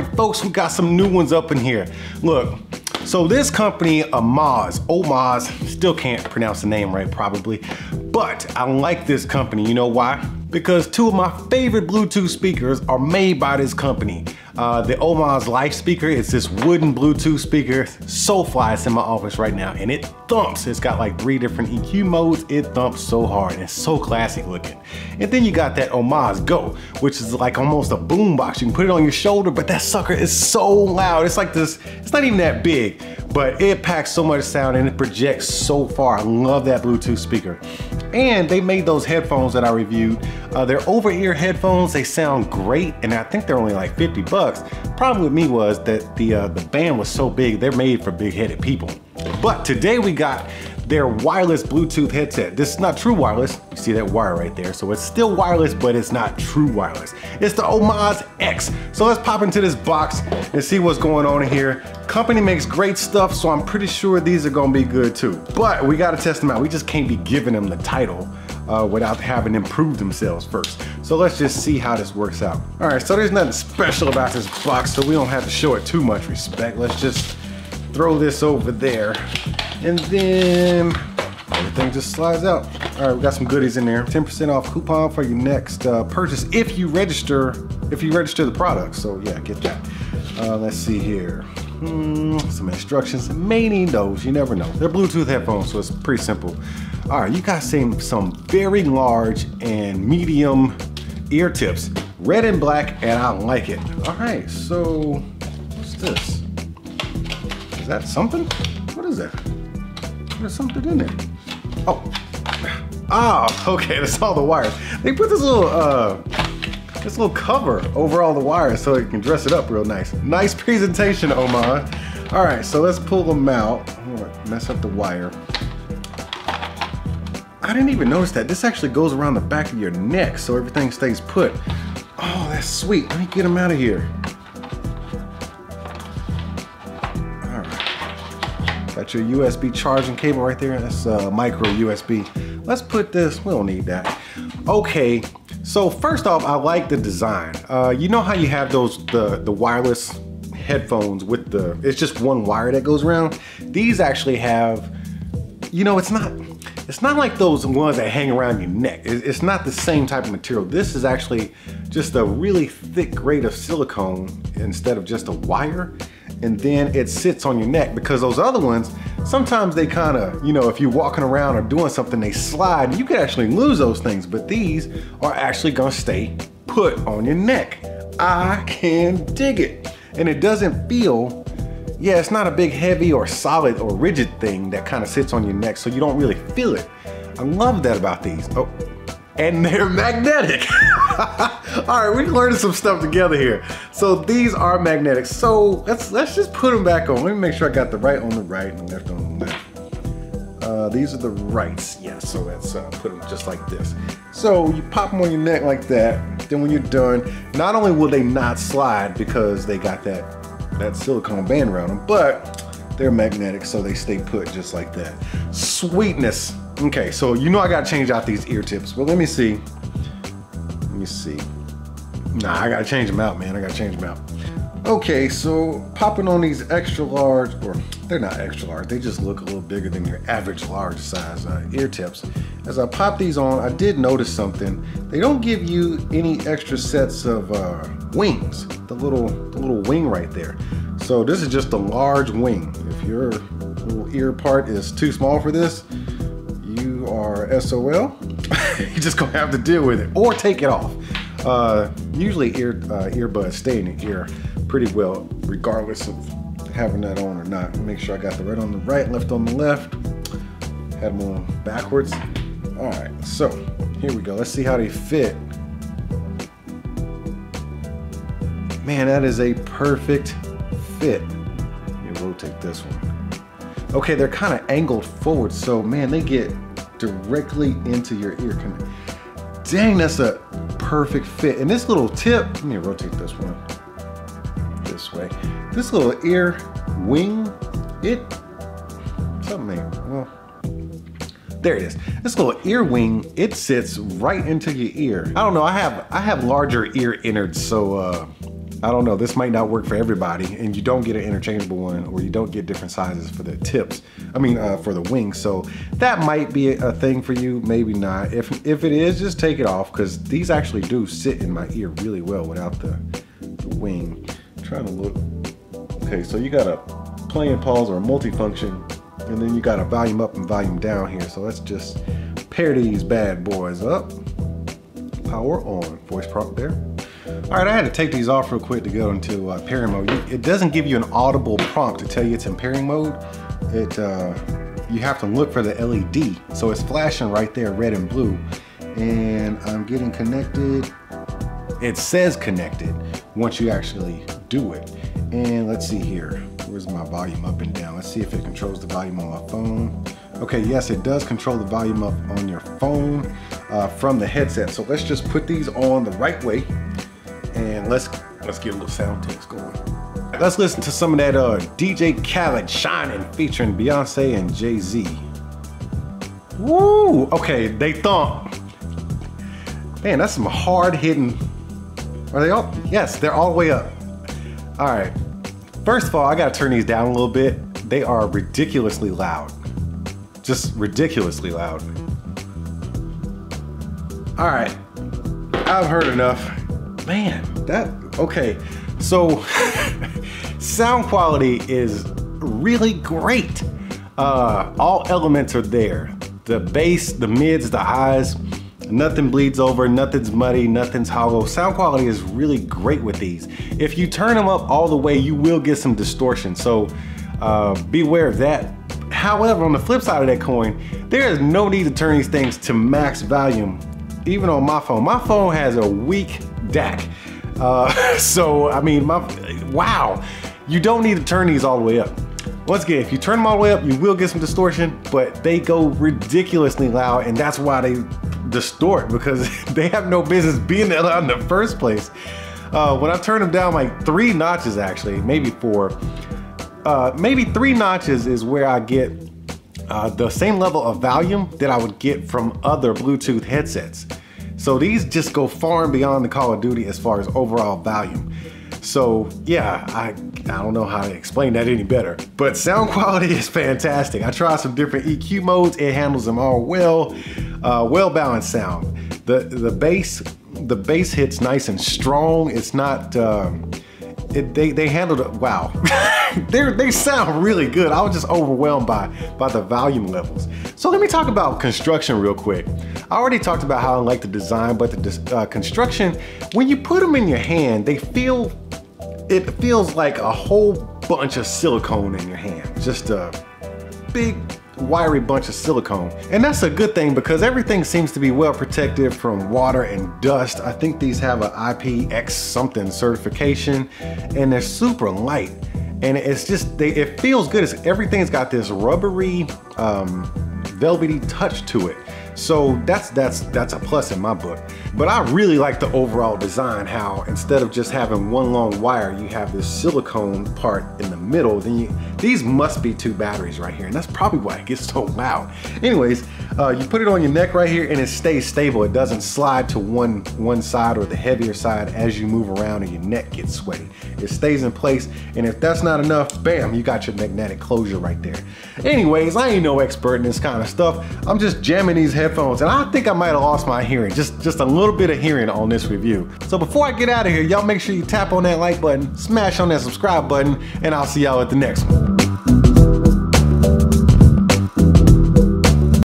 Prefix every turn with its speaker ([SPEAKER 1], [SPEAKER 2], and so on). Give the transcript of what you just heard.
[SPEAKER 1] right, folks, we got some new ones up in here. Look, so this company, Aomais, still can't pronounce the name right probably, but I like this company. You know why? Because two of my favorite Bluetooth speakers are made by this company. The Aomais Life speaker, it's this wooden Bluetooth speaker, so fly. It's in my office right now, and it thumps. It's got like 3 different EQ modes. It thumps so hard, and it's so classic looking. And then you got that Aomais Go, which is like almost a boombox. You can put it on your shoulder, but that sucker is so loud. It's like this, it's not even that big, but it packs so much sound and it projects so far. I love that Bluetooth speaker. And they made those headphones that I reviewed. They're over-ear headphones. They sound great, and I think they're only like 50 bucks. Problem with me was that the band was so big, they're made for big-headed people. But today we got their wireless Bluetooth headset. This is not true wireless. You see that wire right there. So it's still wireless, but it's not true wireless. It's the Aomais X. So let's pop into this box and see what's going on in here. Company makes great stuff, so I'm pretty sure these are gonna be good too. But we gotta test them out. We just can't be giving them the title without having them prove themselves first. So let's just see how this works out. All right, so there's nothing special about this box, so we don't have to show it too much respect. Let's just throw this over there, and then everything just slides out. All right, we got some goodies in there. 10% off coupon for your next purchase if you register the product. So yeah, get that. Let's see here. Some instructions. May need those. You never know. They're Bluetooth headphones, so it's pretty simple. All right, you got some very large and medium ear tips, red and black, and I like it. All right, so what's this? Is that something? What is that? There's something in there. Oh, okay, that's all the wires. They put this little cover over all the wires so you can dress it up real nice. Nice presentation, Aomais. All right, so let's pull them out. I'm gonna mess up the wire. I didn't even notice that. This actually goes around the back of your neck so everything stays put. Oh, that's sweet. Let me get them out of here. All right. Got your USB charging cable right there. That's micro USB. Let's put this, we don't need that. Okay, so first off, I like the design. You know how you have those, the wireless headphones with it's just one wire that goes around? These actually have, you know, it's not like those ones that hang around your neck. It's not the same type of material. This is actually just a really thick grade of silicone instead of just a wire. And then it sits on your neck, because those other ones, sometimes they kind of, you know, if you're walking around or doing something, they slide. You could actually lose those things, but these are actually gonna stay put on your neck. I can dig it. And it doesn't feel, yeah, it's not a big heavy or solid or rigid thing that kind of sits on your neck, so you don't really feel it. I love that about these. Oh, and they're magnetic. All right, we're learning some stuff together here. So these are magnetic. So let's just put them back on. Let me make sure I got the right on the right and the left on the left. These are the rights. Yeah, so let's put them just like this. So you pop them on your neck like that. Then when you're done, not only will they not slide because they got that silicone band around them, but they're magnetic, so they stay put just like that. Sweetness. Okay, so you know I gotta change out these ear tips, but let me see. Nah, I gotta change them out, man. I gotta change them out. Okay, so popping on these extra large, or they're not extra large, they just look a little bigger than your average large size ear tips. As I pop these on, I did notice something. They don't give you any extra sets of wings, the little wing right there. So this is just a large wing. If your little ear part is too small for this, you are SOL. You're just gonna have to deal with it or take it off. Usually earbuds stay in your ear pretty well, regardless of having that on or not. Make sure I got the right on the right, left on the left. Had them on backwards. All right, so here we go. Let's see how they fit. Man, that is a perfect fit. Let me rotate this one. Okay, they're kind of angled forward, so man, they get directly into your ear. Dang, that's a perfect fit. And this little tip, let me rotate this one this way. This little ear wing, well, there it is. This little ear wing, it sits right into your ear. I don't know, I have larger ear innards, so I don't know, this might not work for everybody, and you don't get an interchangeable one, or you don't get different sizes for the tips. I mean, for the wings. So that might be a thing for you, maybe not. If it is, just take it off, because these actually do sit in my ear really well without the wing. I'm trying to look. Okay, so you got a play and pause or a multifunction, and then you got a volume up and volume down here. So let's just pair these bad boys up. Power on, voice prompt there. All right, I had to take these off real quick to go into pairing mode. It doesn't give you an audible prompt to tell you it's in pairing mode. You have to look for the LED. So it's flashing right there, red and blue. And I'm getting connected. It says connected once you actually do it. And let's see here. Where's my volume up and down? Let's see if it controls the volume on my phone. Okay, yes, it does control the volume up on your phone from the headset. So let's just put these on the right way, and let's get a little sound test going. Let's listen to some of that DJ Khaled Shining featuring Beyonce and Jay-Z. Woo! Okay, they thump. Man, that's some hard hitting. Are they all? Yes, they're all the way up. All right. First of all, I gotta turn these down a little bit. They are ridiculously loud. Just ridiculously loud. All right, I've heard enough. Man, okay. So sound quality is really great. All elements are there. The bass, the mids, the highs, nothing bleeds over, nothing's muddy, nothing's hollow. Sound quality is really great with these. If you turn them up all the way, you will get some distortion. So beware of that. However, on the flip side of that coin, there is no need to turn these things to max volume, even on my phone. My phone has a weak DAC. So, I mean, wow, you don't need to turn these all the way up. Once again, if you turn them all the way up, you will get some distortion, but they go ridiculously loud, and that's why they distort, because they have no business being that loud in the first place. When I turn them down like 3 notches, actually, maybe 4, maybe 3 notches is where I get the same level of volume that I would get from other Bluetooth headsets. So these just go far and beyond the Call of Duty as far as overall volume. So yeah, I don't know how to explain that any better, but sound quality is fantastic. I tried some different EQ modes. It handles them all well. Well-balanced sound. The bass hits nice and strong. It's not, they handled it, wow. They sound really good. I was just overwhelmed by the volume levels. So let me talk about construction real quick. I already talked about how I like the design, but the construction, when you put them in your hand, it feels like a whole bunch of silicone in your hand. Just a big, wiry bunch of silicone. And that's a good thing, because everything seems to be well protected from water and dust. I think these have an IPX something certification, and they're super light. And it's just, it feels good. Everything's got this rubbery, velvety touch to it. So that's a plus in my book. But I really like the overall design, how instead of just having one long wire, you have this silicone part in the middle. Then these must be 2 batteries right here, and that's probably why it gets so loud. Anyways, you put it on your neck right here, and it stays stable. It doesn't slide to one side or the heavier side as you move around and your neck gets sweaty. It stays in place, and if that's not enough, bam, you got your magnetic closure right there. Anyways, I ain't no expert in this kind of stuff. I'm just jamming these headphones, and I think I might have lost my hearing, just a little bit of hearing on this review. So before I get out of here, y'all make sure you tap on that like button, smash on that subscribe button, and I'll see y'all at the next one.